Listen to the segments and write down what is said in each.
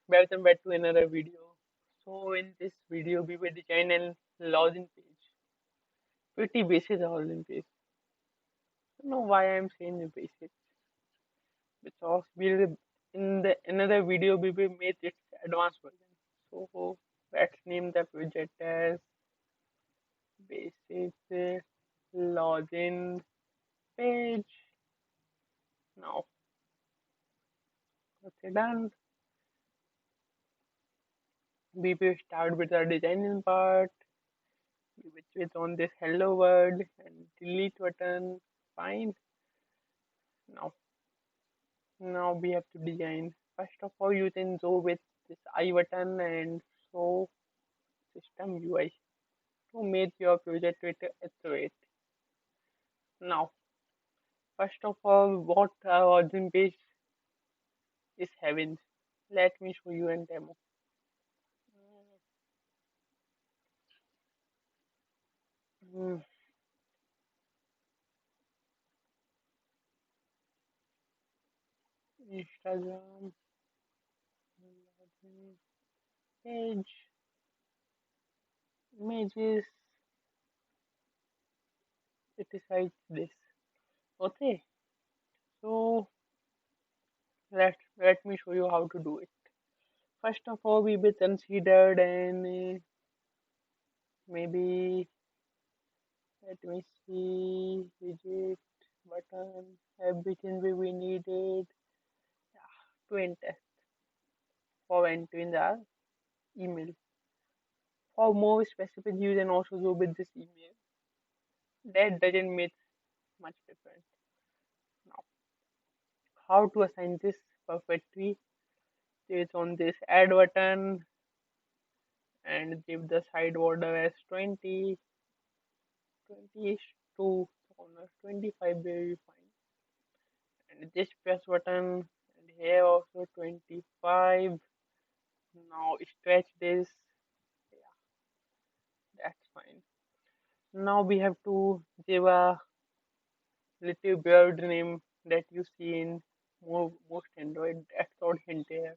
Welcome back to another video. So in this video we will design an login page. Pretty basic login page. I don't know why I'm saying the basic because we will in the another video we will make its advanced version. So let's name the project as basic login page. Now okay done. We will start with the designing part, which is on this hello world and delete button. Fine. Now Now we have to design. First of all, you can go with this I button and show system UI to make your project with activate. Now, first of all, what our origin page is having. Let me show you a demo. Hmm, Instagram login page images. It is like this. Okay, so let me show you how to do it. First of all, we will consider and maybe let me see widget button everything we needed to enter for entering the email. For more specific you can also go with this email. That doesn't make much difference. Now how to assign this perfectly is on this add button and give the side border as 20, 20 is to corner 25 will be fine. And this press button and here also 25. Now stretch this. Yeah, that's fine. Now we have to give a little bird name that you see in most Android. That's not hint here.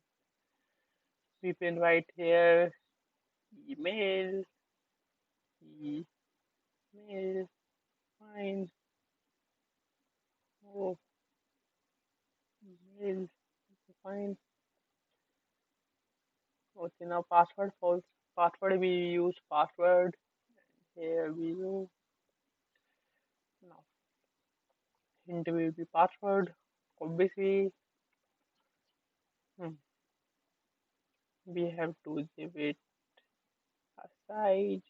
We can write here email, email, fine. Oh, email, fine. Okay, now password false. Password we use password. Here we use now hint will be password. Obviously, hmm, we have to give it a size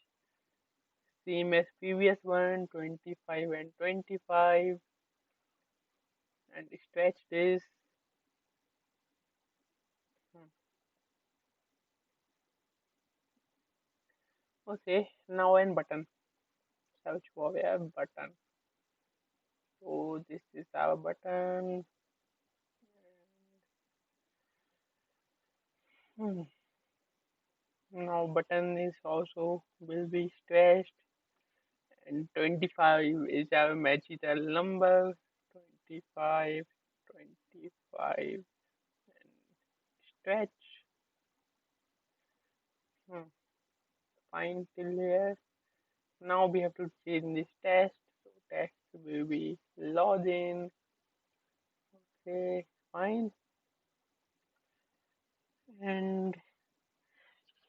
same as previous one, 25 and 25, and stretch this. Hmm, okay, now an button. Search for a button. So this is our button. Hmm. Now button is also will be stretched, and 25 is our magical number. 25, 25, and stretch. Hmm. Fine till here. Now we have to change this test. So test will be login. Okay, fine. And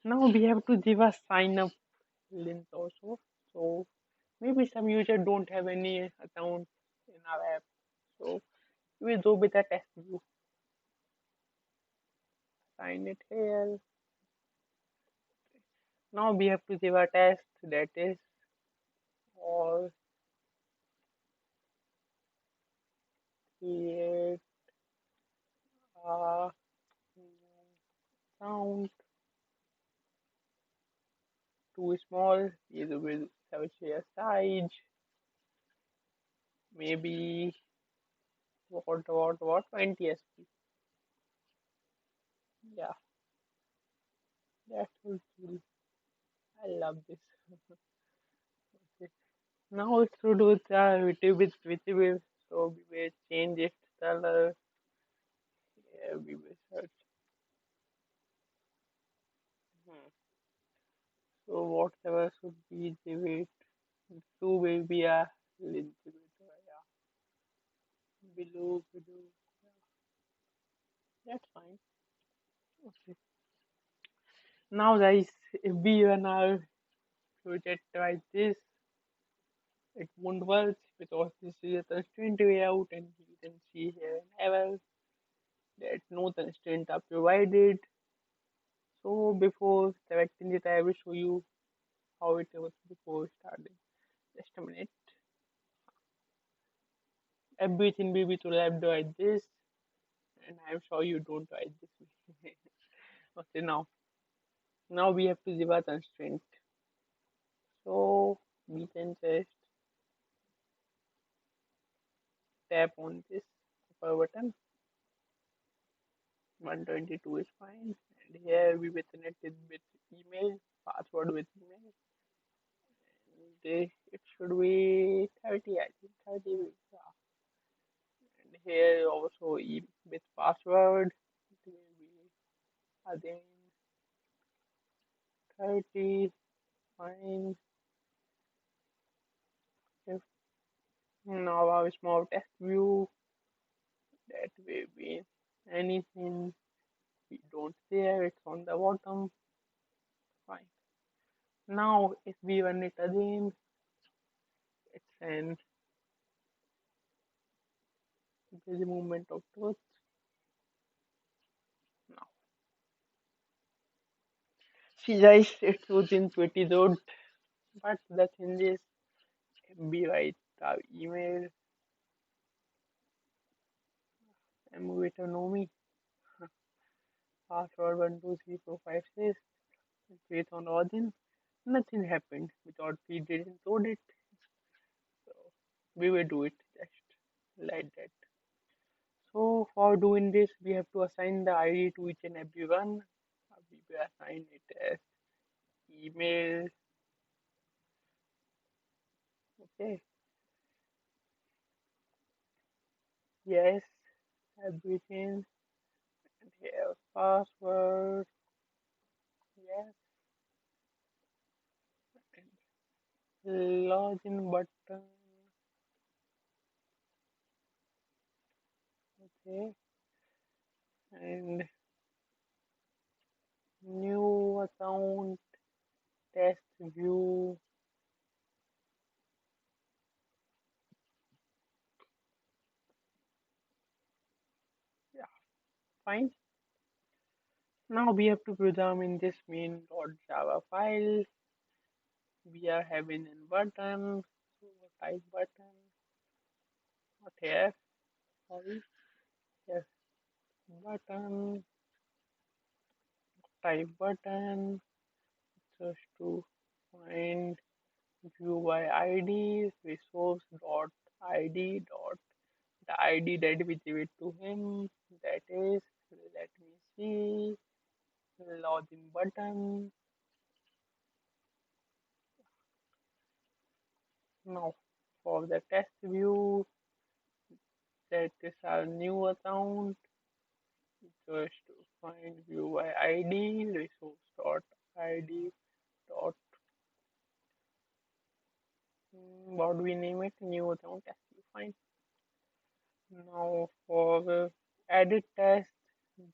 now we have to give a sign up link also. So maybe some user don't have any account in our app. So we will go with a test view. Sign it here. Now we have to give a test that is all create a sound too small. Either will have a share size. Maybe what 20 SP. Yeah, that's cool. I love this. Okay. Now it's to do with with visible. So we will change its color. Yeah, we will search. whatever should be the weight. Two will be a little bit yeah, below. That's fine. Okay. Now guys, if we run our project like this, it won't work because this is a constraint layout and you can see here in error that no constraint are provided. So before selecting it, I will show you how it was before starting. Just a minute. Everything will be to left like this, and I'm sure you don't write this way. Okay, now we have to give a constraint. So we can just tap on this upper button. 122 is fine. And here we will connect it with email, password with email. And it should be 30, I think 30. Yeah. And here also with password, it will be again 30, fine. If now our small test view, that will be anything we don't there, it's on the bottom, fine. Now if we run it again, it's an busy movement of truth. Now see guys, it's within 20 road, but the thing is, we write our email, Nomi, password 123456, click on login. Nothing happened because we didn't load it, so we will do it just like that. So for doing this, we have to assign the ID to each and every one. We will assign it as email. Okay. Yes. Everything. And here password. Yes. And login button. Okay. And new account test view. Yeah. Fine. Now we have to program in this main.java file. We are having a button. So type button. Not here. Sorry. Yes. Button. Type button. Just to find view by ID. Resource dot ID dot the ID that we give it to him. That is. Let me see. Login button. Now for the test view. That is our new account. Just to find view by ID. Resource dot ID dot what do we name it? New account as you find. Now for the edit test,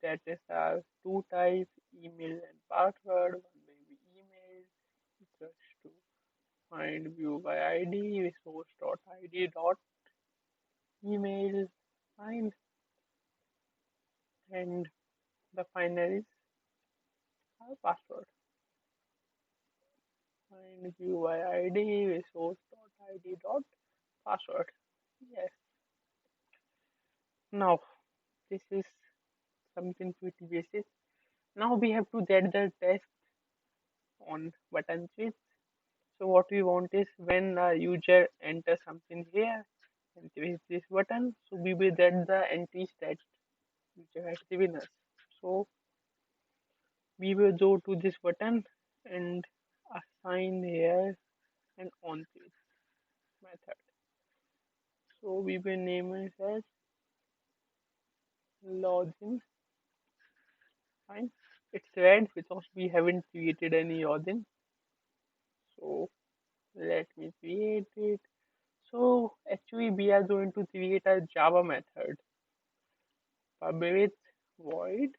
that is our two types, email and password. One may be email, just to find view by ID, resource.id dot email, find, and the final is our password. Find view by ID, resource.id dot password. Yes. Now this is something pretty basic. Now we have to get the test on button switch. So what we want is when a user enters something here and press this button, so we will get the entries that user has given us. So we will go to this button and assign here an on switch method. So we will name it as login. Fine. It's red because we haven't created any login. So let me create it. So actually we are going to create a Java method with void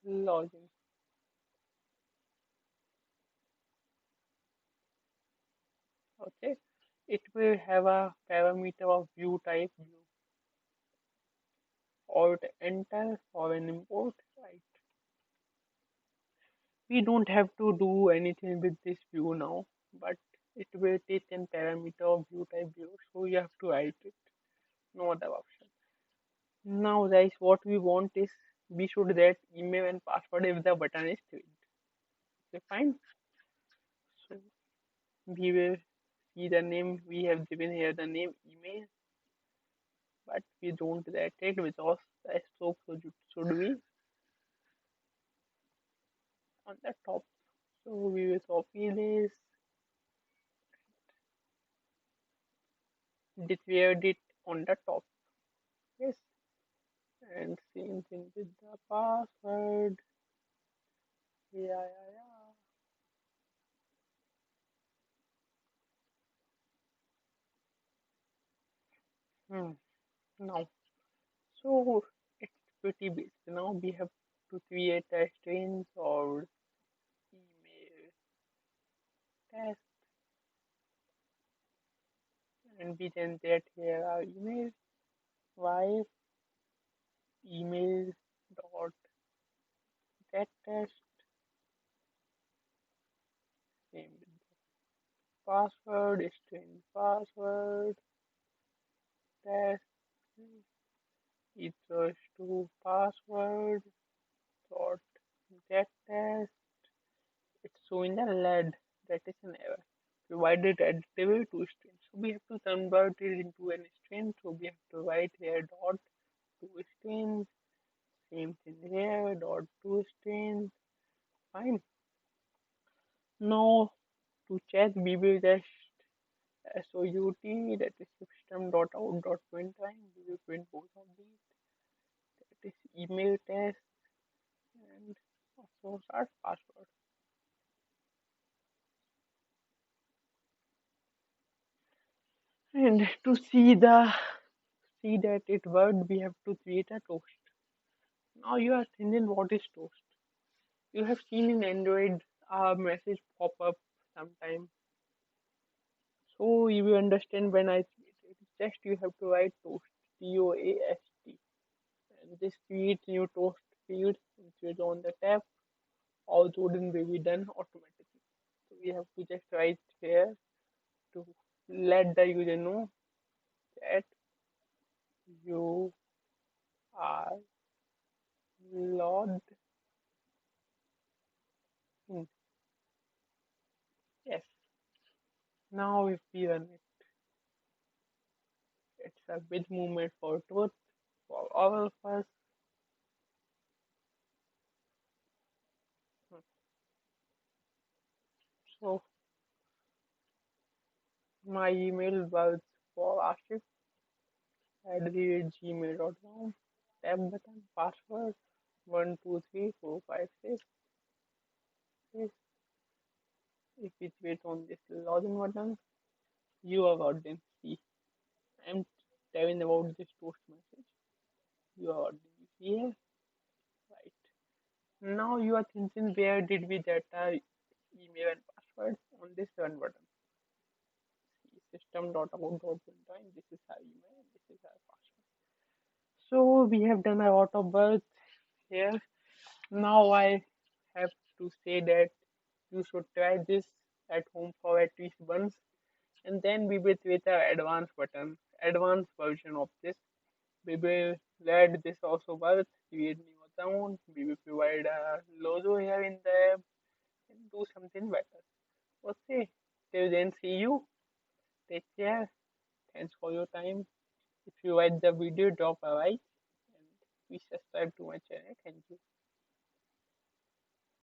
login. Okay. It will have a parameter of view type view or to enter or an import, right? We don't have to do anything with this view now, but it will take an parameter of view type view, so you have to write it. No other option. Now, guys, what we want is we should get email and password if the button is clicked. Okay, fine. So we will see the name we have given here the name email, but we don't get it because the scope should be on the top. So we will copy this, declare it on the top. Yes, and same thing with the password. Yeah. Hmm. Now, so it's pretty basic. Now we have to create a string or email test, and we then get here our email. Why email dot get test, same with the password, string password test equals to password dot get test. It's showing a lead, that is an error. Provided adaptable to string. So we have to convert it into an string. So we have to write here dot to string. Same thing here, dot to string. Fine. Now to check we will just SOUT, that is system dot out dot print line. We will print both of these. That is email test and also start password. And to see that it worked, we have to create a toast. Now you are thinking what is toast? You have seen in Android a message pop up sometime. So you will understand when I create it. Just you have to write toast, TOAST. And this create new toast field which is on the tab. All coding will be done automatically. So we have to just write here to let the user know that you are logged in. Yes. Now if we run it, it's a big movement for truth for all of us. So my email was for Ashif at gmail.com. Tab button, password 123456. Yes, if we click on this login button, you are got them. See, I'm telling about this post message. You are got them here, right? Now you are thinking where did we get our email and password on this run button. See, system.out.println. This is our email. This is our password. So we have done a lot of work here. Now I have to say that you should try this at home for at least once, and then we will create an advanced button, advanced version of this. We will let this also work, create new account, we will provide a logo here in the app and do something better. Okay, till then see you. Take care. Thanks for your time. If you like the video, drop a like and please subscribe to my channel. Thank you.